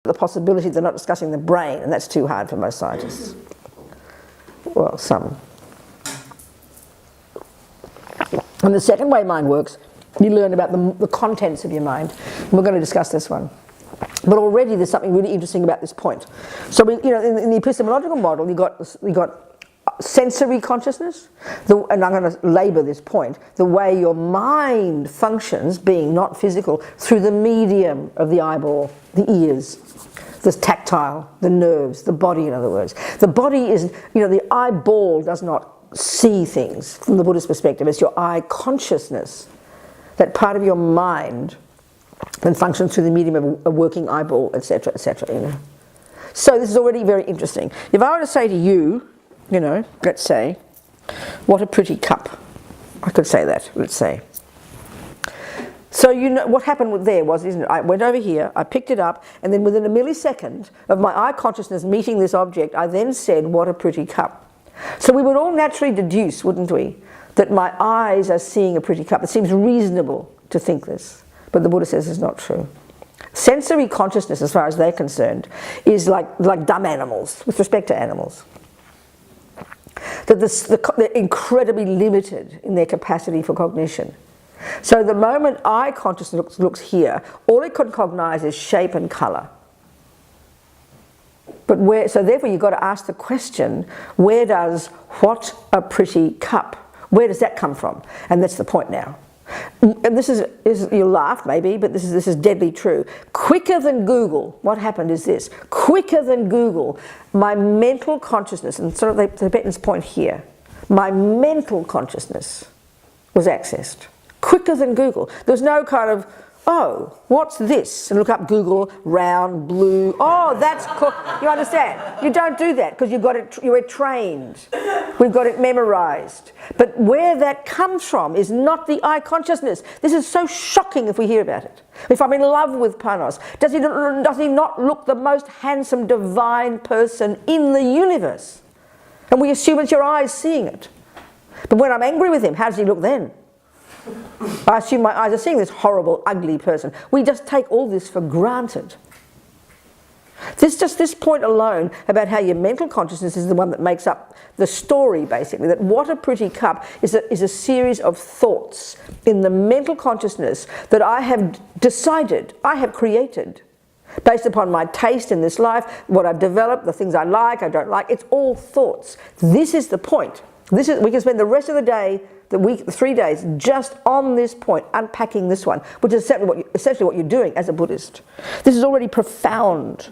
the possibility they're not discussing the brain, and that's too hard for most scientists. Well, some. And the second way mind works, you learn about the contents of your mind. And we're going to discuss this one. But already there's something really interesting about this point. So in the epistemological model, you got sensory consciousness, and I'm going to labour this point, the way your mind functions, being not physical, through the medium of the eyeball, the ears, the tactile, the nerves, the body, in other words. The body is, the eyeball does not see things from the Buddhist perspective. It's your eye consciousness, that part of your mind that functions through the medium of a working eyeball, etc., etc. So this is already very interesting. If I were to say to you, let's say, what a pretty cup. I could say that, let's say. So what happened there was, I went over here, I picked it up, and then within a millisecond of my eye consciousness meeting this object, I then said, what a pretty cup. So we would all naturally deduce, wouldn't we, that my eyes are seeing a pretty cup. It seems reasonable to think this, but the Buddha says it's not true. Sensory consciousness, as far as they're concerned, is like dumb animals, with respect to animals. That they're incredibly limited in their capacity for cognition. So the moment eye consciousness looks here, all it can cognize is shape and colour. But so therefore you've got to ask the question, where does what a pretty cup, where does that come from? And that's the point now. And this is you'll laugh maybe, but this is deadly true. Quicker than Google, what happened is this. Quicker than Google, my mental consciousness, and sort of the Tibetan's point here, my mental consciousness was accessed. Quicker than Google. There was no kind of, oh, what's this? And look up Google, round, blue. Oh, that's cool. You understand? You don't do that because you're trained. We've got it memorized. But where that comes from is not the eye consciousness. This is so shocking if we hear about it. If I'm in love with Panos, does he not look the most handsome, divine person in the universe? And we assume it's your eyes seeing it. But when I'm angry with him, how does he look then? I assume my eyes are seeing this horrible, ugly person. We just take all this for granted. This point alone about how your mental consciousness is the one that makes up the story, basically, that what a pretty cup is a series of thoughts in the mental consciousness that I have decided, I have created, based upon my taste in this life, what I've developed, the things I like, I don't like. It's all thoughts. This is the point. We can spend the rest of the day, the week, 3 days, just on this point, unpacking this one, which is essentially what you're doing as a Buddhist. This is already profound.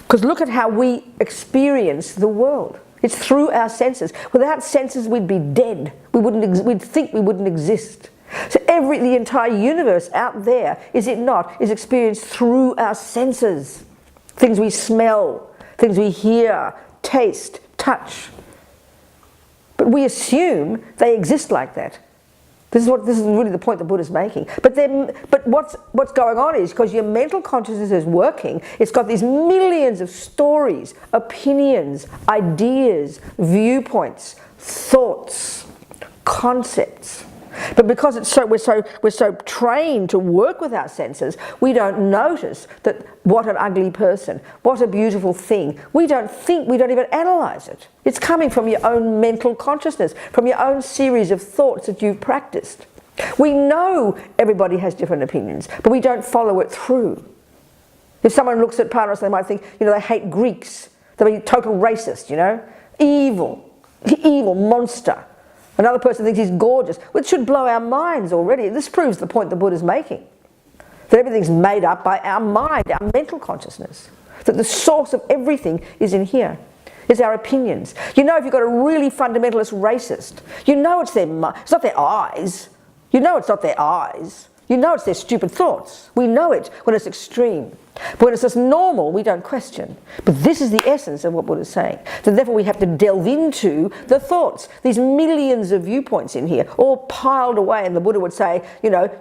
Because look at how we experience the world. It's through our senses. Without senses, we'd be dead. We'd think we wouldn't exist. So the entire universe out there, is it not, is experienced through our senses. Things we smell, things we hear, taste, touch. But we assume they exist like that. This is really the point the Buddha's making. But what's going on is, because your mental consciousness is working, it's got these millions of stories, opinions, ideas, viewpoints, thoughts, concepts. But because we're so trained to work with our senses, we don't notice that what an ugly person, what a beautiful thing. We don't even analyse it. It's coming from your own mental consciousness, from your own series of thoughts that you've practiced. We know everybody has different opinions, but we don't follow it through. If someone looks at Paros, they might think, they hate Greeks. They'll be total racist, evil monster. Another person thinks he's gorgeous. Which should blow our minds already. This proves the point the Buddha's making. That everything's made up by our mind, our mental consciousness. That the source of everything is in here. It's our opinions. If you've got a really fundamentalist racist, it's not their eyes. It's not their eyes. It's their stupid thoughts. We know it when it's extreme. But when it's just normal, we don't question. But this is the essence of what Buddha's saying. So therefore we have to delve into the thoughts. These millions of viewpoints in here, all piled away. And the Buddha would say,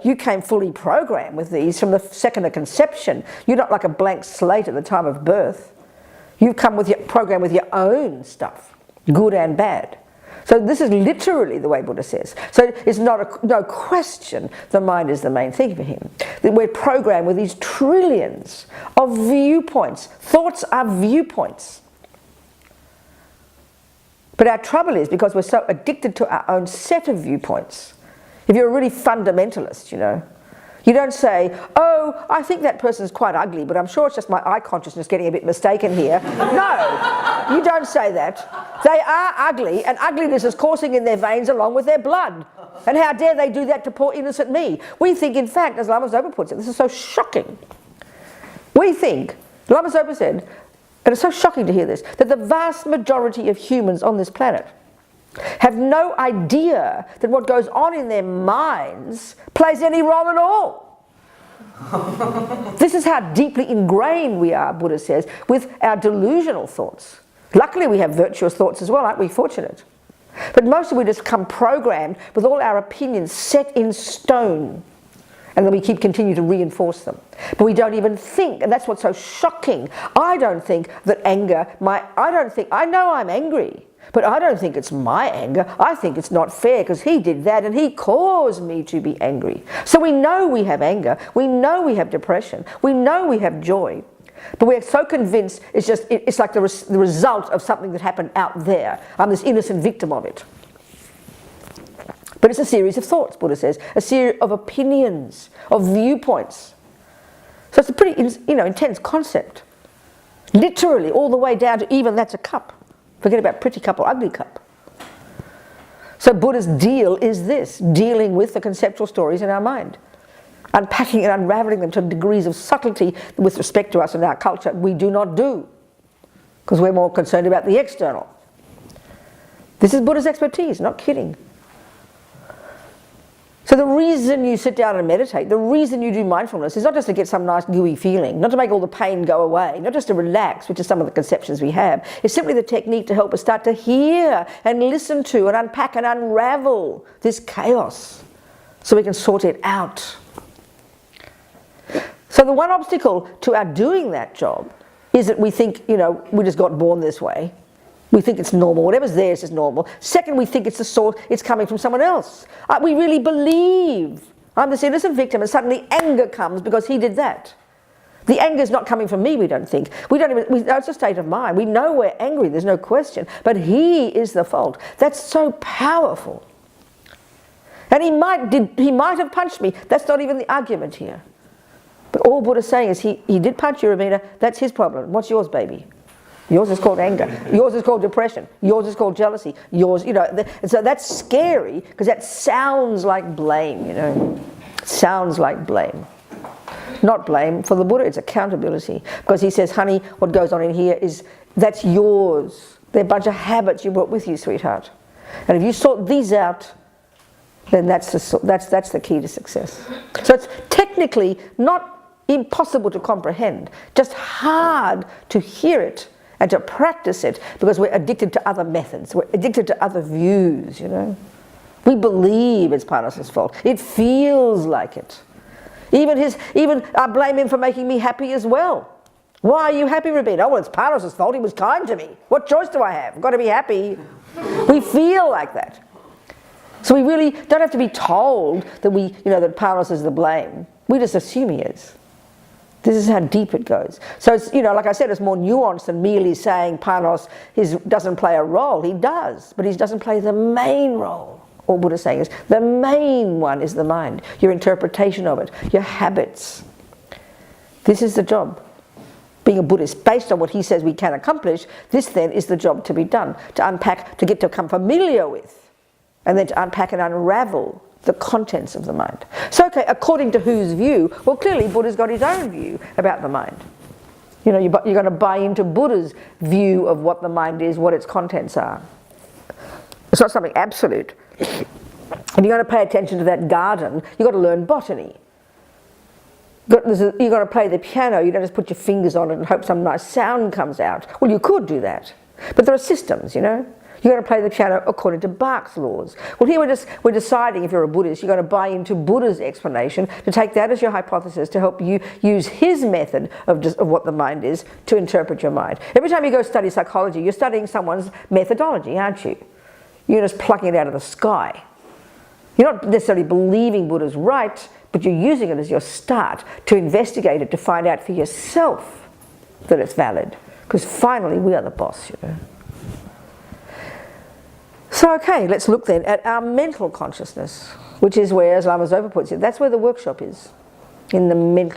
you came fully programmed with these from the second of conception. You're not like a blank slate at the time of birth. You've come programmed with your own stuff, good and bad. So this is literally the way Buddha says. So it's no question the mind is the main thing for him. That we're programmed with these trillions of viewpoints. Thoughts are viewpoints. But our trouble is because we're so addicted to our own set of viewpoints. If you're a really fundamentalist, you don't say, oh, I think that person's quite ugly, but I'm sure it's just my eye consciousness getting a bit mistaken here. No, you don't say that. They are ugly, and ugliness is coursing in their veins along with their blood. And how dare they do that to poor innocent me? We think, in fact, as Lama Zopa puts it, this is so shocking. We think, Lama Zopa said, and it's so shocking to hear this, that the vast majority of humans on this planet have no idea that what goes on in their minds plays any role at all. This is how deeply ingrained we are, Buddha says, with our delusional thoughts. Luckily we have virtuous thoughts as well, aren't we fortunate? But most of we just come programmed with all our opinions set in stone, and then we continue to reinforce them. But we don't even think, and that's what's so shocking. I don't think that anger, I know I'm angry, but I don't think it's my anger. I think it's not fair because he did that and he caused me to be angry. So we know we have anger. We know we have depression. We know we have joy. But we're so convinced it's like the result of something that happened out there. I'm this innocent victim of it. But it's a series of thoughts, Buddha says, a series of opinions, of viewpoints. So it's a pretty intense concept. Literally, all the way down to even that's a cup. Forget about pretty cup or ugly cup. So Buddha's deal is this, dealing with the conceptual stories in our mind, unpacking and unraveling them to degrees of subtlety with respect to us and our culture we do not do, because we're more concerned about the external. This is Buddha's expertise, not kidding. So the reason you sit down and meditate, the reason you do mindfulness is not just to get some nice gooey feeling, not to make all the pain go away, not just to relax, which is some of the conceptions we have. It's simply the technique to help us start to hear and listen to and unpack and unravel this chaos so we can sort it out. So the one obstacle to our doing that job is that we think, we just got born this way. We think it's normal. Whatever's there is just normal. Second, we think it's the source, it's coming from someone else. We really believe I'm this innocent victim, and suddenly anger comes because he did that. The anger is not coming from me, we don't think. It's a state of mind. We know we're angry, there's no question. But he is the fault. That's so powerful. And he might have punched me. That's not even the argument here. But all Buddha's saying is he did punch you, Robina. That's his problem. What's yours, baby? Yours is called anger. Yours is called depression. Yours is called jealousy. Yours, and so that's scary because that sounds like blame, Sounds like blame. Not blame. For the Buddha, it's accountability. Because he says, honey, what goes on in here that's yours. They're a bunch of habits you brought with you, sweetheart. And if you sort these out, then that's the key to success. So it's technically not impossible to comprehend, just hard to hear it and to practice it, because we're addicted to other methods. We're addicted to other views, We believe it's Panos' fault. It feels like it. Even I blame him for making me happy as well. Why are you happy, Robina? Oh, well, it's Panos' fault. He was kind to me. What choice do I have? I've got to be happy. We feel like that. So we really don't have to be told that that Panos is the blame. We just assume he is. This is how deep it goes. So it's, like I said, it's more nuanced than merely saying Panos doesn't play a role. He does, but he doesn't play the main role. All Buddha's saying is the main one is the mind, your interpretation of it, your habits. This is the job. Being a Buddhist, based on what he says we can accomplish, this then is the job to be done, to unpack, to get to become familiar with, and then to unpack and unravel the contents of the mind. So, okay, according to whose view? Well, clearly Buddha's got his own view about the mind. You're going to buy into Buddha's view of what the mind is, what its contents are. It's not something absolute. And you're going to pay attention to that garden, you've got to learn botany. You've got to play the piano, you don't just put your fingers on it and hope some nice sound comes out. Well, you could do that. But there are systems, You've got to play the piano according to Bach's laws. Well, here we're deciding, if you're a Buddhist, you've got to buy into Buddha's explanation, to take that as your hypothesis to help you use his method of what the mind is to interpret your mind. Every time you go study psychology, you're studying someone's methodology, aren't you? You're just plucking it out of the sky. You're not necessarily believing Buddha's right, but you're using it as your start to investigate it, to find out for yourself that it's valid. Because finally, we are the boss, you know. So, okay, let's look then at our mental consciousness, which is where, as Lama Zopa puts it, that's where the workshop is, in the mental